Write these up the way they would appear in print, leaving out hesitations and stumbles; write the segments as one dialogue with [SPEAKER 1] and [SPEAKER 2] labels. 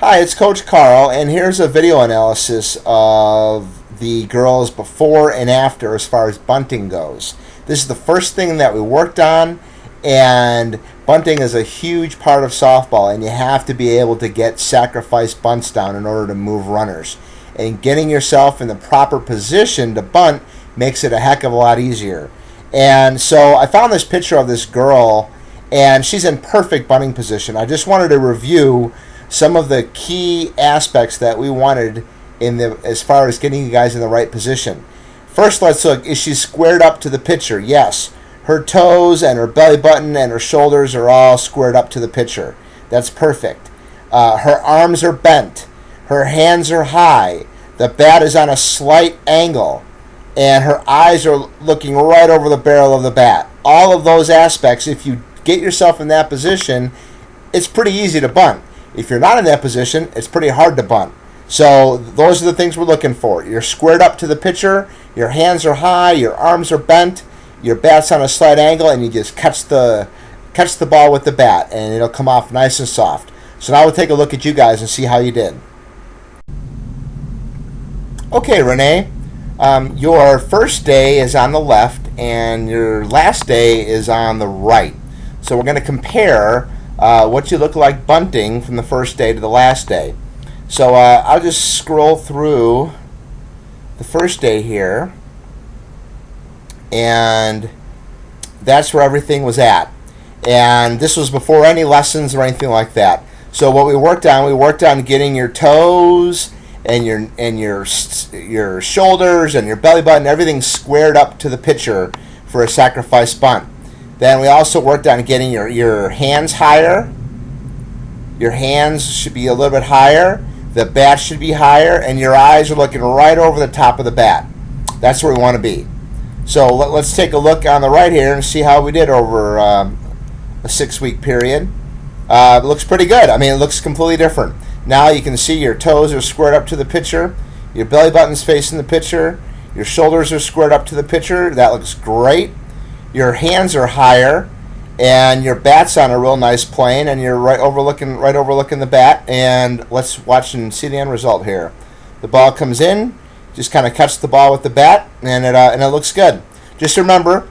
[SPEAKER 1] Hi, it's Coach Carl, and here's a video analysis of the girls before and after as far as bunting goes. This is the first thing that we worked on, and bunting is a huge part of softball, and you have to be able to get sacrifice bunts down in order to move runners. And getting yourself in the proper position to bunt makes it a heck of a lot easier. And so I found this picture of this girl, and she's in perfect bunting position. I just wanted to review some of the key aspects that we wanted as far as getting you guys in the right position. First, let's look. Is she squared up to the pitcher? Yes. Her toes and her belly button and her shoulders are all squared up to the pitcher. That's perfect. Her arms are bent. Her hands are high. The bat is on a slight angle. And her eyes are looking right over the barrel of the bat. All of those aspects, if you get yourself in that position, it's pretty easy to bunt. If you're not in that position, it's pretty hard to bunt. So those are the things we're looking for. You're squared up to the pitcher, your hands are high, your arms are bent, your bat's on a slight angle, and you just catch the ball with the bat, and it'll come off nice and soft. So now we'll take a look at you guys and see how you did. Okay, Renee, your first day is on the left, and your last day is on the right. So we're going to compare what you look like bunting from the first day to the last day. So I'll just scroll through the first day here, and that's where everything was at. And this was before any lessons or anything like that. So what we worked on getting your toes and your shoulders and your belly button, everything squared up to the pitcher for a sacrifice bunt. Then we also worked on getting your hands higher. Your hands should be a little bit higher. The bat should be higher, and your eyes are looking right over the top of the bat. That's where we want to be. So let's take a look on the right here and see how we did over a 6-week period. It looks pretty good. I mean, it looks completely different. Now you can see your toes are squared up to the pitcher. Your belly button's facing the pitcher. Your shoulders are squared up to the pitcher. That looks great. Your hands are higher, and your bat's on a real nice plane, and you're right overlooking the bat. And let's watch and see the end result here. The ball comes in, just kind of cuts the ball with the bat, and it looks good. Just remember,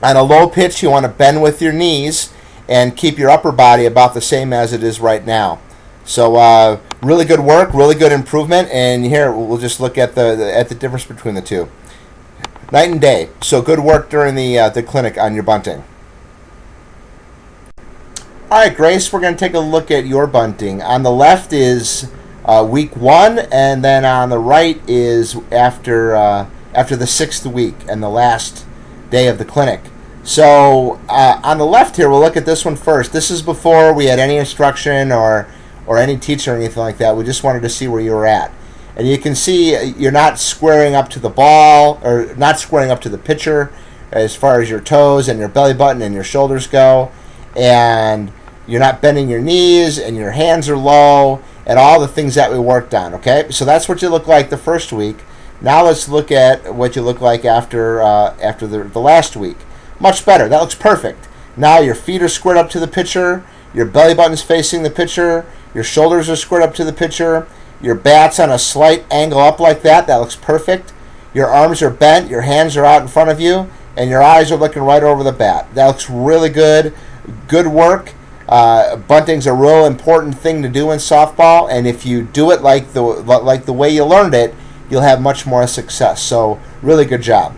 [SPEAKER 1] on a low pitch, you want to bend with your knees and keep your upper body about the same as it is right now. So really good work, really good improvement, and here we'll just look at the difference between the two. Night and day. So good work during the clinic on your bunting. All right, Grace, we're going to take a look at your bunting. On the left is week 1, and then on the right is after the 6th week and the last day of the clinic. So on the left here, we'll look at this one first. This is before we had any instruction or any teacher or anything like that. We just wanted to see where you were at. And you can see you're not squaring up to the ball, or not squaring up to the pitcher as far as your toes and your belly button and your shoulders go. And you're not bending your knees, and your hands are low, and all the things that we worked on, okay? So that's what you look like the first week. Now let's look at what you look like after the last week. Much better. That looks perfect. Now your feet are squared up to the pitcher, your belly button's facing the pitcher, your shoulders are squared up to the pitcher, your bat's on a slight angle up like that. That looks perfect. Your arms are bent, your hands are out in front of you, and your eyes are looking right over the bat. That looks really good. Good work. Bunting's a real important thing to do in softball, and if you do it like the way you learned it, you'll have much more success. So really good job.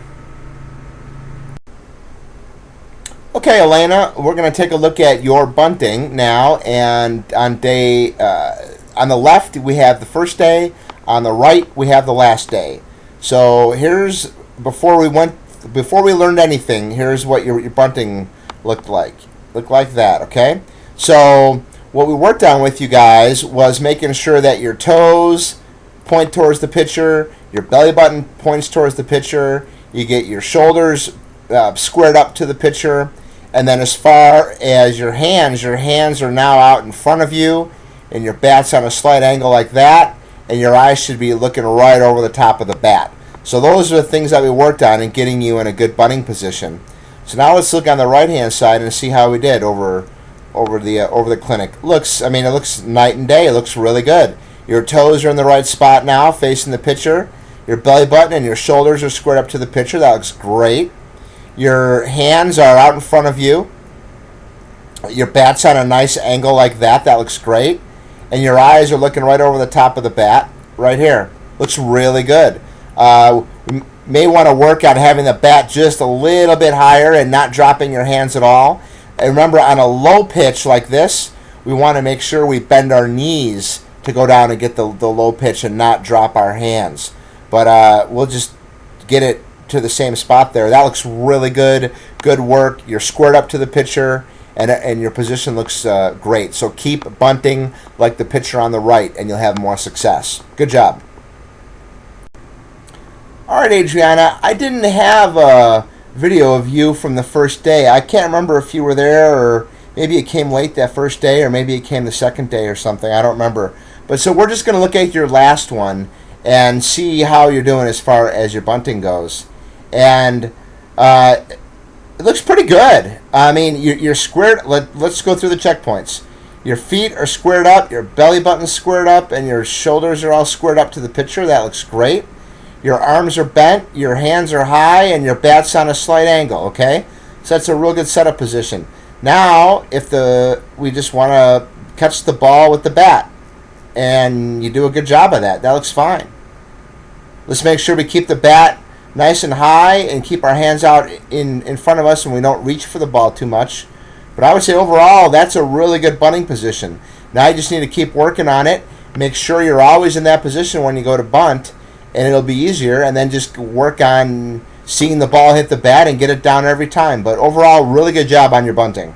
[SPEAKER 1] Okay, Elena, we're going to take a look at your bunting now, and on the left we have the first day, on the right we have the last day. So here's before we learned anything, here's what your bunting looked like. Looked like that, okay? So what we worked on with you guys was making sure that your toes point towards the pitcher, your belly button points towards the pitcher, you get your shoulders squared up to the pitcher, and then as far as your hands are now out in front of you, and your bat's on a slight angle like that, and your eyes should be looking right over the top of the bat. So those are the things that we worked on in getting you in a good bunting position. So now let's look on the right-hand side and see how we did over over the clinic. It looks night and day. It looks really good. Your toes are in the right spot now, facing the pitcher. Your belly button and your shoulders are squared up to the pitcher. That looks great. Your hands are out in front of you. Your bat's on a nice angle like that. That looks great. And your eyes are looking right over the top of the bat, right here. Looks really good. We may want to work on having the bat just a little bit higher and not dropping your hands at all. And remember, on a low pitch like this, we want to make sure we bend our knees to go down and get the low pitch and not drop our hands. But we'll just get it to the same spot there. That looks really good. Good work. You're squared up to the pitcher, and your position looks great. So keep bunting like the pitcher on the right, and you'll have more success. Good job. All right, Adriana, I didn't have a video of you from the first day. I can't remember if you were there, or maybe it came late that first day, or maybe it came the second day or something. I don't remember. But so we're just going to look at your last one and see how you're doing as far as your bunting goes. And it looks pretty good. I mean, you're squared. Let's go through the checkpoints. Your feet are squared up, your belly button's squared up, and your shoulders are all squared up to the pitcher. That looks great. Your arms are bent, your hands are high, and your bat's on a slight angle, okay? So that's a real good setup position. Now, if we just want to catch the ball with the bat, and you do a good job of that, that looks fine. Let's make sure we keep the bat nice and high and keep our hands out in front of us and we don't reach for the ball too much. But I would say overall, that's a really good bunting position. Now you just need to keep working on it. Make sure you're always in that position when you go to bunt, and it'll be easier, and then just work on seeing the ball hit the bat and get it down every time. But overall, really good job on your bunting.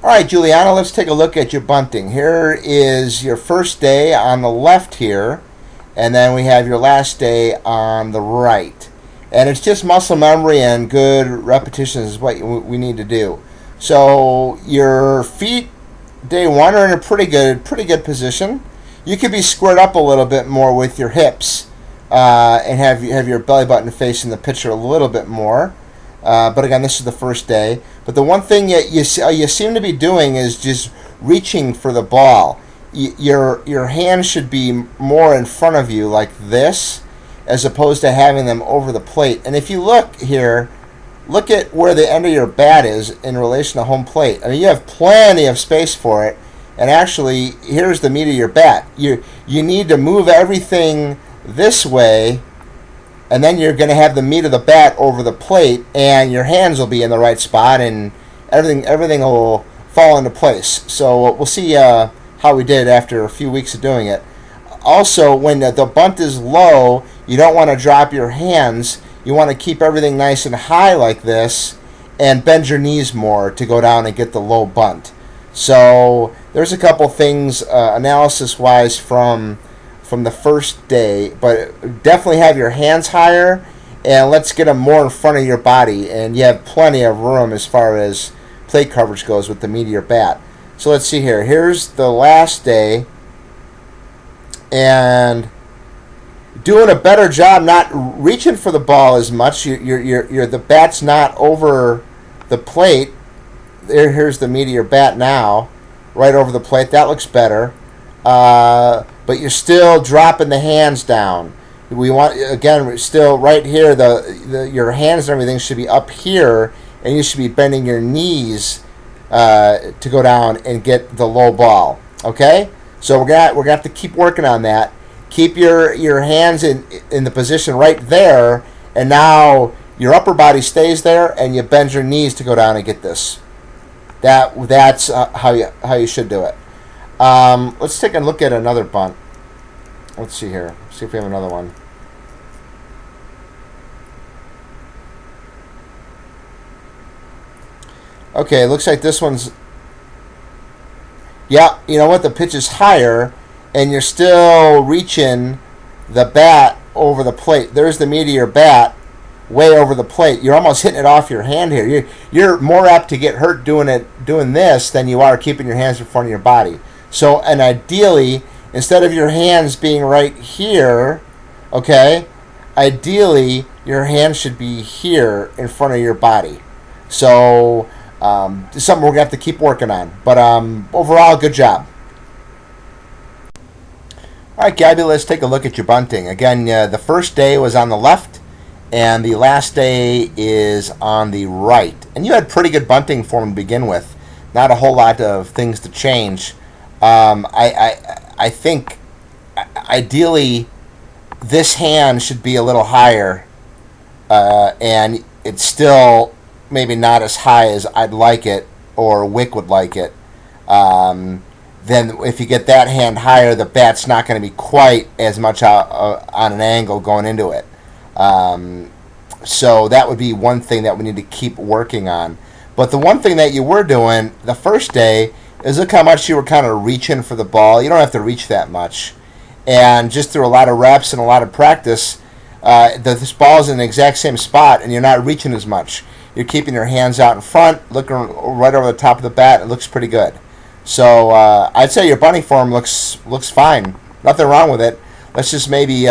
[SPEAKER 1] All right, Juliana, let's take a look at your bunting. Here is your first day on the left here, and then we have your last day on the right. And it's just muscle memory and good repetitions is what we need to do. So your feet, day one, are in a pretty good position. You could be squared up a little bit more with your hips and have your belly button facing the pitcher a little bit more. But again, this is the first day. But the one thing that you seem to be doing is just reaching for the ball. Your hands should be more in front of you like this, as opposed to having them over the plate. And if you look here, look at where the end of your bat is in relation to home plate. I mean, you have plenty of space for it. And actually, here's the meat of your bat. You need to move everything this way, and then you're going to have the meat of the bat over the plate, and your hands will be in the right spot, and everything will fall into place. So we'll see how we did after a few weeks of doing it. Also, when the bunt is low, you don't want to drop your hands. You want to keep everything nice and high like this, and bend your knees more to go down and get the low bunt. So there's a couple things analysis-wise from the first day, but definitely have your hands higher, and let's get them more in front of your body, and you have plenty of room as far as plate coverage goes with the meat of your bat. So let's see here. Here's the last day, and doing a better job not reaching for the ball as much. The bat's not over the plate. Here's the meat of your bat now, right over the plate. That looks better. But you're still dropping the hands down. We want, again, still right here, your hands and everything should be up here, and you should be bending your knees to go down and get the low ball. Okay? So we're gonna have to keep working on that. Keep your hands in the position right there, and now your upper body stays there, and you bend your knees to go down and get this. That's how you should do it. Let's take a look at another bunt. Let's see here. See if we have another one. Okay, looks like this one's... Yeah, you know what? The pitch is higher, and you're still reaching the bat over the plate. There's the meat of your bat way over the plate. You're almost hitting it off your hand here. You're more apt to get hurt doing this than you are keeping your hands in front of your body. So, and ideally, instead of your hands being right here, okay, ideally your hands should be here in front of your body. So it's something we're going to have to keep working on. But overall, good job. All right, Gabby, let's take a look at your bunting. Again, the first day was on the left, and the last day is on the right. And you had pretty good bunting form to begin with. Not a whole lot of things to change. I think ideally this hand should be a little higher, and it's still maybe not as high as I'd like it or Wick would like it. Then if you get that hand higher, the bat's not going to be quite as much on an angle going into it. So that would be one thing that we need to keep working on. But the one thing that you were doing the first day is look how much you were kind of reaching for the ball. You don't have to reach that much. And just through a lot of reps and a lot of practice, this ball's in the exact same spot, and you're not reaching as much. You're keeping your hands out in front, looking right over the top of the bat. It looks pretty good. So I'd say your bunting form looks fine. Nothing wrong with it. Let's just maybe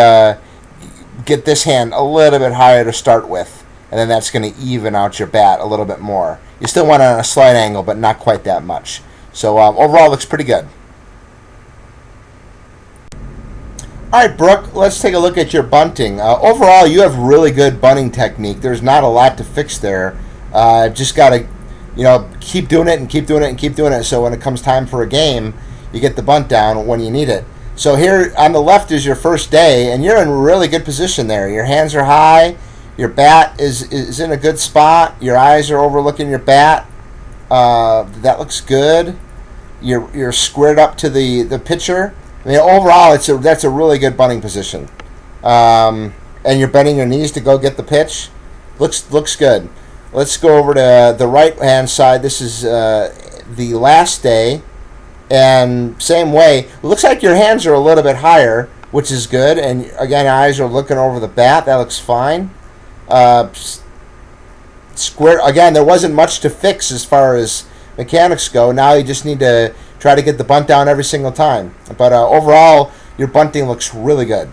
[SPEAKER 1] get this hand a little bit higher to start with, and then that's going to even out your bat a little bit more. You still want it on a slight angle, but not quite that much. So overall, looks pretty good. All right, Brooke, let's take a look at your bunting. Overall, you have really good bunting technique. There's not a lot to fix there. Just got to, keep doing it and keep doing it and keep doing it. So when it comes time for a game, you get the bunt down when you need it. So here on the left is your first day, and you're in really good position there. Your hands are high. Your bat is in a good spot. Your eyes are overlooking your bat. That looks good. You're squared up to the pitcher. I mean, overall, that's a really good bunting position. And you're bending your knees to go get the pitch. Looks good. Let's go over to the right-hand side. This is the last day. And same way, it looks like your hands are a little bit higher, which is good. And again, eyes are looking over the bat. That looks fine. Square again. There wasn't much to fix as far as mechanics go. Now you just need to try to get the bunt down every single time. But overall, your bunting looks really good.